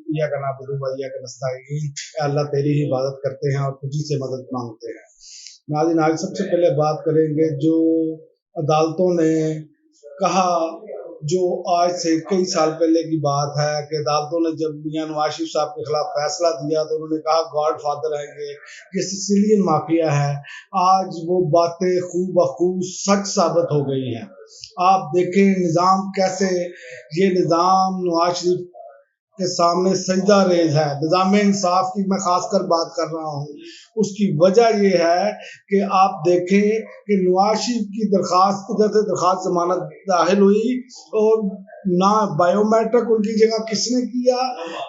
इय्याका नअबुदु व इय्याका नस्तईन, अल्लाह तेरी ही इबादत करते हैं और तुझी से मदद मांगते हैं। नाज़रीन, आज सबसे पहले बात करेंगे जो अदालतों ने कहा, जो आज से कई साल पहले की बात है कि अदालतों ने जब मियां नवाज शरीफ साहब के खिलाफ फैसला दिया तो उन्होंने कहा गॉड फादर है ये सिसिलियन माफिया है। आज वो बातें खूब बखूब सच साबित हो गई हैं। आप देखें निज़ाम कैसे, ये निज़ाम नवाज शरीफ के सामने सजदा रेज है। निज़ाम इंसाफ की मैं खासकर बात कर रहा हूँ। उसकी वजह ये है कि आप देखें कि नवाज शरीफ की दरख्वास्त, इधर से दरख्वास्त जमानत दाखिल हुई और ना बायोमेट्रिक उनकी जगह किसने किया,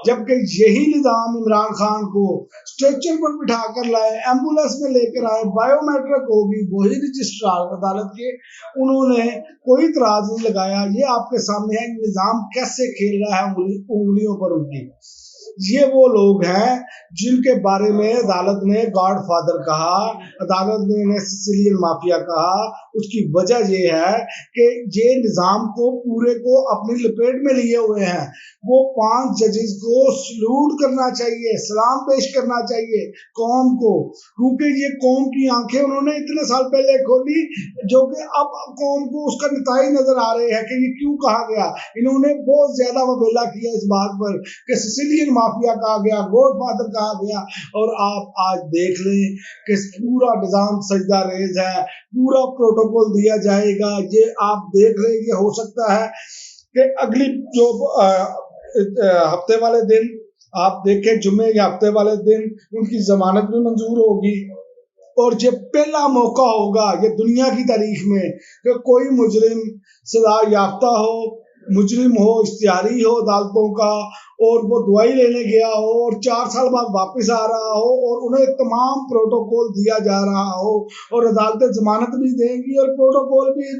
जबकि यही निज़ाम इमरान खान को स्ट्रेचर पर बिठा कर लाए, एम्बुलेंस में लेकर आए, बायोमेट्रिक होगी, वही रजिस्ट्रार अदालत के, उन्होंने कोई इतराज नहीं लगाया। ये आपके सामने है निज़ाम कैसे खेल रहा है उंगलियों पर उनकी। ये वो लोग हैं जिनके बारे में अदालत ने गॉड फादर कहा, अदालत ने इन्हें सिसिलियन माफिया कहा। उसकी वजह ये है कि ये निज़ाम को पूरे को अपनी लपेट में लिए हुए हैं। वो 5 जजेस को सल्यूट करना चाहिए, सलाम पेश करना चाहिए कौम को, क्योंकि ये कौम की आंखें उन्होंने इतने साल पहले खोली, जो कि अब कौम को उसका नताई नजर आ रहे हैं कि ये क्यों कहा गया। इन्होंने बहुत ज्यादा वबेला किया इस बात पर कि सिसिलियन माफिया कहा गया, गॉड फादर कहा गया, और आप आज देख लें कि पूरा निज़ाम सजदा रेज है, पूरा प्रोटोकॉल दिया जाएगा। ये आप देख रहे हैं, ये हो सकता है कि अगली जो हफ्ते वाले दिन आप देखें, जुम्मे या हफ्ते वाले दिन उनकी जमानत भी मंजूर होगी, और ये पहला मौका होगा ये दुनिया की तारीख में कि कोई मुजरिम सजा याफ्ता हो, मुजरिम हो, इश्तिहारी हो अदालतों का, और वो दवाई लेने गया हो और 4 साल बाद वापस आ रहा हो और उन्हें तमाम प्रोटोकॉल दिया जा रहा हो, और अदालतें जमानत भी देंगी और प्रोटोकॉल भी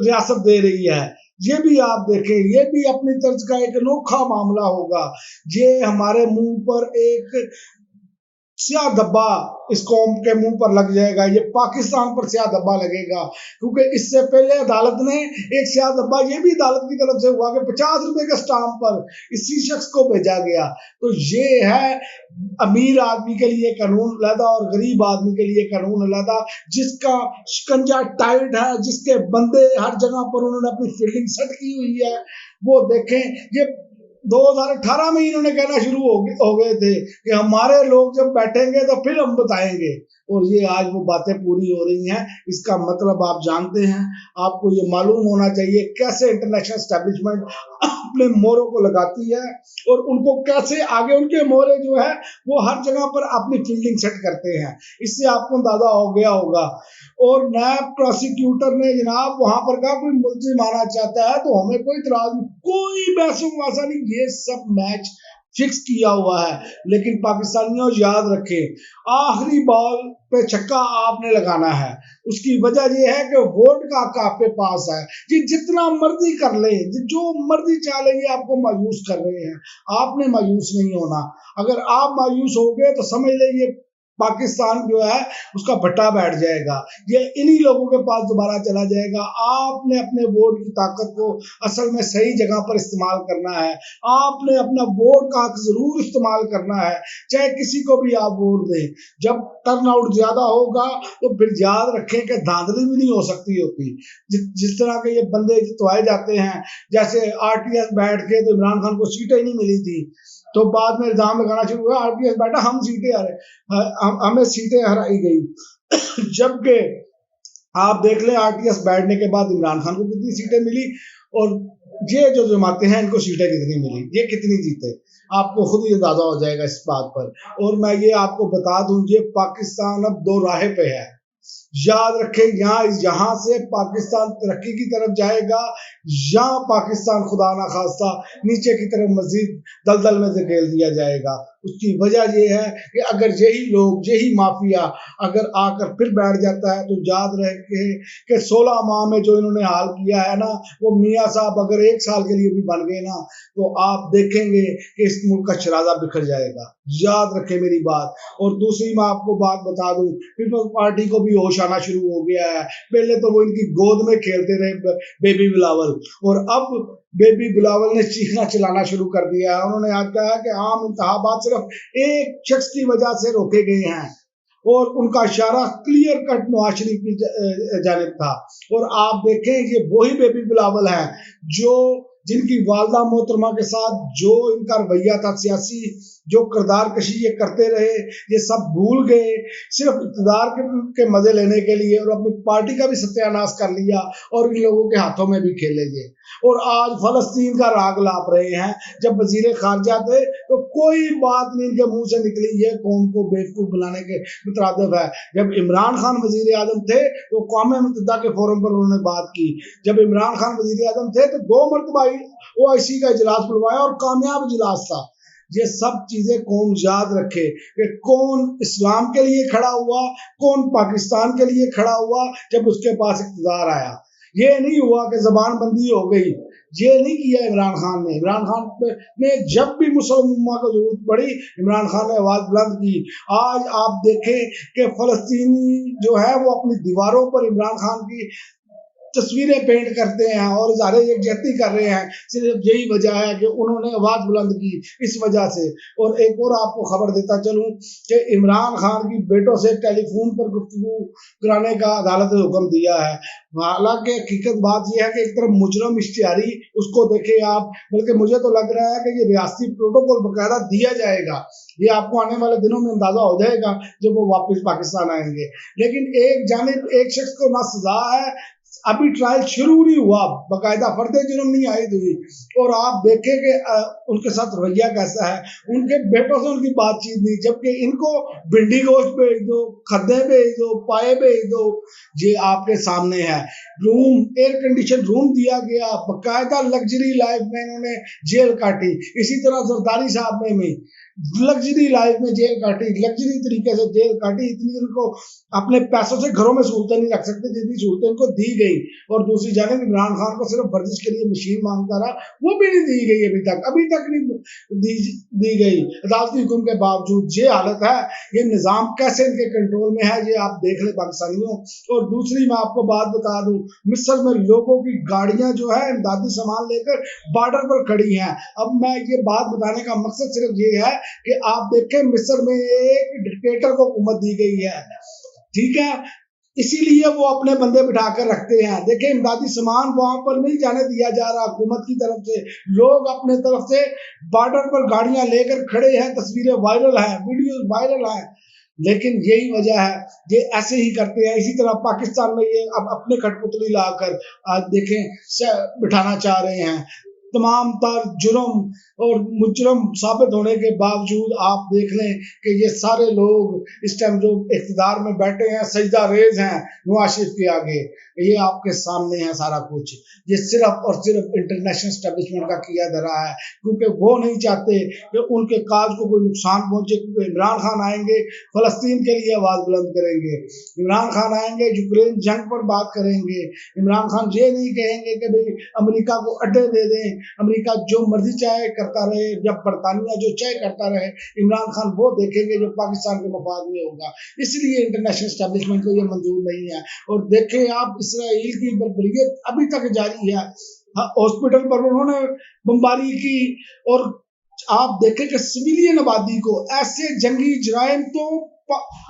रियासत दे रही है। ये भी आप देखें, ये भी अपनी तर्ज का एक अनोखा मामला होगा। ये हमारे मुंह पर एक स्याह धब्बा इस कौम के मुंह पर लग जाएगा, ये पाकिस्तान पर स्याह धब्बा लगेगा, क्योंकि इससे पहले अदालत ने एक स्याह धब्बा ये भी अदालत की तरफ से हुआ कि 50 रुपए के स्टाम्प पर इसी शख्स को भेजा गया। तो ये है अमीर आदमी के लिए कानून अलहदा और गरीब आदमी के लिए कानून अलहदा, जिसका शिकंजा टाइट है, जिसके बंदे हर जगह पर उन्होंने अपनी फील्डिंग सेट की हुई है। वो देखें, ये 2018 में इन्होंने कहना शुरू हो गए थे कि हमारे लोग जब बैठेंगे तो फिर हम बताएंगे, और ये आज वो बातें पूरी हो रही हैं। इसका मतलब आप जानते हैं, आपको ये मालूम होना चाहिए कैसे इंटरनेशनल एस्टेब्लिशमेंट अपने मोहरों को लगाती है, और उनको कैसे आगे उनके मोहरे जो है वो हर जगह पर अपनी फील्डिंग सेट करते हैं। इससे आपको अंदाजा हो गया होगा। और नायब प्रोसिक्यूटर ने जनाब वहां पर कहा कोई मुल्जिम आना चाहता है तो हमें कोई इतराज नहीं, कोई बहसों वासा नहीं, ये सब मैच फिक्स किया हुआ है। लेकिन पाकिस्तानियों याद रखें, आखिरी बॉल पे छक्का आपने लगाना है। उसकी वजह यह है कि वोट का हक आपके पास है, कि जितना मर्जी कर ले, जो मर्जी चाहे, ये आपको मायूस कर रहे हैं। आपने मायूस नहीं होना। अगर आप मायूस हो गए तो समझ ले ये पाकिस्तान जो है उसका भट्टा बैठ जाएगा, ये इन्हीं लोगों के पास दोबारा चला जाएगा। आपने अपने वोट की ताकत को असल में सही जगह पर इस्तेमाल करना है। आपने अपना वोट का हक जरूर इस्तेमाल करना है, चाहे किसी को भी आप वोट दें। जब टर्न आउट ज्यादा होगा तो फिर याद रखें कि धांधली भी नहीं हो सकती होती। जिस तरह के ये बंदे जितवाए जाते हैं, जैसे आरटीएस बैठ के तो इमरान खान को सीटें नहीं मिली थी, तो बाद में इल्जाम लगाना शुरू हुआ आरटीएस बैठा हम सीटें हमें सीटें हराई गई। जबकि आप देख लें आरटीएस बैठने के बाद इमरान खान को कितनी सीटें मिली, और ये जो जमाते हैं इनको सीटें कितनी मिली, ये कितनी जीते, आपको खुद ही अंदाजा हो जाएगा इस बात पर। और मैं ये आपको बता दूं, ये पाकिस्तान अब 2 राह पे है। याद रखें, यहाँ से पाकिस्तान तरक्की की तरफ जाएगा, या पाकिस्तान खुदा ना खास्ता नीचे की तरफ मजीद दलदल में धकेल दिया जाएगा। उसकी वजह यह है कि अगर यही लोग, यही माफिया अगर आकर फिर बैठ जाता है, तो याद रहे कि 16 माह में जो इन्होंने हाल किया है ना, वो मियाँ साहब अगर 1 साल के लिए भी बन गए ना, तो आप देखेंगे कि इस मुल्क का शराजा बिखर जाएगा। याद रखें मेरी बात। और दूसरी मैं आपको बात बता दूं, पीपल्स पार्टी को भी होश होश आना शुरू हो गया है। पहले तो वो इनकी गोद में खेलते रहे बेबी बिलावल, और अब बेबी बिलावल ने चीखना चिल्लाना शुरू कर दिया है। उन्होंने आज कहा कि आम इंतखाबात सिर्फ एक शख्स की वजह से रोके गए हैं, और उनका इशारा क्लियर कट नवाज शरीफ की जानिब था। और आप देखें ये वही बेबी बिलावल है जो जिनकी वालदा मोहतरमा के साथ जो इनका रवैया था सियासी, जो किरदार कशी ये करते रहे, ये सब भूल गए सिर्फ इक़्तिदार के मजे लेने के लिए, और अपनी पार्टी का भी सत्यानाश कर लिया और इन लोगों के हाथों में भी खेलेंगे। और आज फलस्तीन का राग लाप रहे हैं। जब वजीर खारजा थे तो कोई बात नहीं इनके मुंह से निकली, ये कौम को बेवकूफ बनाने के मुतरादिफ है। जब इमरान खान वजीर आजम थे तो कौम मुत्तहिदा के फोरम पर उन्होंने बात की। जब इमरान खान वजीर आजम थे तो 2 मरतबा OIC का इजलास बुलवाया और कामयाब इजलास था। ये सब चीजें कौम याद रखे कि कौन इस्लाम के लिए खड़ा हुआ, कौन पाकिस्तान के लिए खड़ा हुआ जब उसके पास इक़्तिदार आया। ये नहीं हुआ कि जबान बंदी हो गई, ये नहीं किया इमरान खान ने। इमरान खान ने जब भी मुस्लिम उम्मा को जरूरत पड़ी, इमरान खान ने आवाज बुलंद की। आज आप देखें कि फलस्तीनी जो है वो अपनी दीवारों पर इमरान खान की तस्वीरें पेंट करते हैं और इज़हार यकजहती कर रहे हैं। सिर्फ यही वजह है कि उन्होंने आवाज बुलंद की, इस वजह से। और एक और आपको खबर देता चलूं कि इमरान खान की बेटों से टेलीफोन पर गुफ्तगू कराने का अदालत ने हुक्म दिया है। हालांकि हकीकत बात यह है कि एक तरफ मुजरम इश्तिहारी उसको देखे आप, बल्कि मुझे तो लग रहा है कि ये रियासती प्रोटोकॉल बकायदा दिया जाएगा। ये आपको आने वाले दिनों में अंदाजा हो जाएगा जब वो वापस पाकिस्तान आएंगे। लेकिन एक जानिब एक शख्स को ना सजा है, अभी ट्रायल शुरू नहीं हुआ, बकायदा फर्दे जुर्म नहीं आई हुई, और आप देखें कि उनके साथ रवैया कैसा है। उनके बेटों से उनकी बातचीत नहीं, जबकि इनको भिंडी गोश्त भेज दो, खद्दे भेज दो, पाए भेज दो। ये आपके सामने है। रूम एयर कंडीशन रूम दिया गया, बकायदा लग्जरी लाइफ में इन्होंने जेल काटी। इसी तरह जरदारी साहब में भी लग्जरी लाइफ में जेल काटी, लग्जरी तरीके से जेल काटी। इतनी इनको अपने पैसों से घरों में सहूलतें नहीं रख सकते जितनी सहूलतें इनको दी गई। और दूसरी जानिब इमरान खान को सिर्फ वर्जिश के लिए मशीन मांगता रहा, वो भी नहीं दी गई अभी तक नहीं दी गई अदालती हुक्म के बावजूद। ये हालत है, ये निज़ाम कैसे इनके कंट्रोल में है ये आप देख ले पाकिस्तानियों। और दूसरी मैं आपको बात बता दूं, मिस्र में लोगों की गाड़ियां जो है इमदादी सामान लेकर बॉर्डर पर खड़ी हैं। अब मैं ये बात बताने का मकसद सिर्फ ये है कि आप देखें मिस्र में एक डिक्टेटर को हुकूमत दी गई है, ठीक है, इसीलिए वो अपने बंदे बिठा कर रखते हैं। देखें इमदादी सामान वहां पर नहीं जाने दिया जा रहा हुकूमत की तरफ से, लोग अपने तरफ से बॉर्डर पर गाड़ियां लेकर खड़े हैं, तस्वीरें वायरल हैं, वीडियो वायरल हैं। लेकिन यही वजह है, ये ऐसे ही करते हैं। इसी तरह पाकिस्तान में ये अब अपने कठपुतली लाकर आज देखें बिठाना चाह रहे हैं। तमाम तर जुर्म और मुजरम साबित होने के बावजूद आप देख लें कि ये सारे लोग इस टाइम जो इक़्तिदार में बैठे हैं सजदा रेज हैं नवाज शरीफ के आगे। ये आपके सामने है सारा कुछ। ये सिर्फ और सिर्फ इंटरनेशनल एस्टेब्लिशमेंट का किया धरा है, क्योंकि वो नहीं चाहते कि उनके काज को कोई नुकसान पहुंचे। क्योंकि इमरान खान आएंगे फलस्तीन के लिए आवाज बुलंद करेंगे, इमरान खान आएंगे यूक्रेन जंग पर बात करेंगे। इमरान खान ये नहीं कहेंगे कि भाई अमेरिका को अड्डे दे दें, अमेरिका जो मर्जी चाहे करता रहे, जब बरतानिया जो चाहे करता रहे। इमरान खान वो देखेंगे जो पाकिस्तान के मफाद में होगा। इसलिए इंटरनेशनल एस्टेब्लिशमेंट को ये मंजूर नहीं है। और देखें आप इसराइल की बर्बरियत अभी तक जारी है। हॉस्पिटल पर उन्होंने बमबारी की, और आप देखें कि सिविलियन आबादी को ऐसे जंगी जराइम तो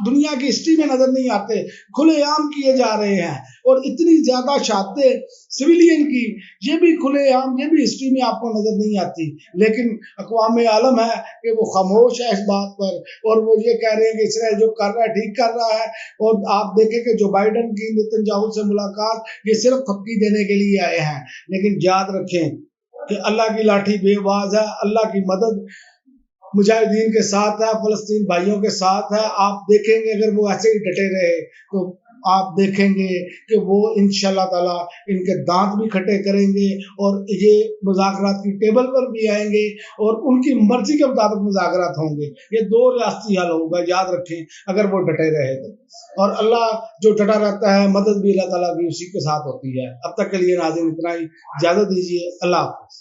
दुनिया की हिस्ट्री में नजर नहीं आते, खुलेआम किए जा रहे हैं। और इतनी ज्यादा शहादतें सिविलियन की, ये भी खुलेआम, ये भी हिस्ट्री में आपको नजर नहीं आती। लेकिन अक़वाम आलम है कि वो खामोश है इस बात पर, और वो ये कह रहे हैं कि इसराइल जो कर रहा है ठीक कर रहा है। और आप देखें कि जो बाइडन की नेतन्याहू से मुलाकात ये सिर्फ थपकी देने के लिए आए हैं। लेकिन याद रखें कि अल्लाह की लाठी बेआवाज है, अल्लाह की मदद मुजाहिदीन के साथ है, फलस्तीन भाइयों के साथ है। आप देखेंगे अगर वो ऐसे ही डटे रहे तो आप देखेंगे कि वो इंशाल्लाह ताला इनके दांत भी खट्टे करेंगे और ये मुज़ाकरात की टेबल पर भी आएंगे और उनकी मर्जी के मुताबिक मुज़ाकरात होंगे। ये 2 रियासती हल होगा, याद रखें अगर वो डटे रहे तो। और अल्लाह जो डटा रहता है मदद भी अल्लाह ताला की उसी के साथ होती है। अब तक के लिए नाज़रीन इतना ही, इजाज़त दीजिए, अल्लाह हाफ़िज़।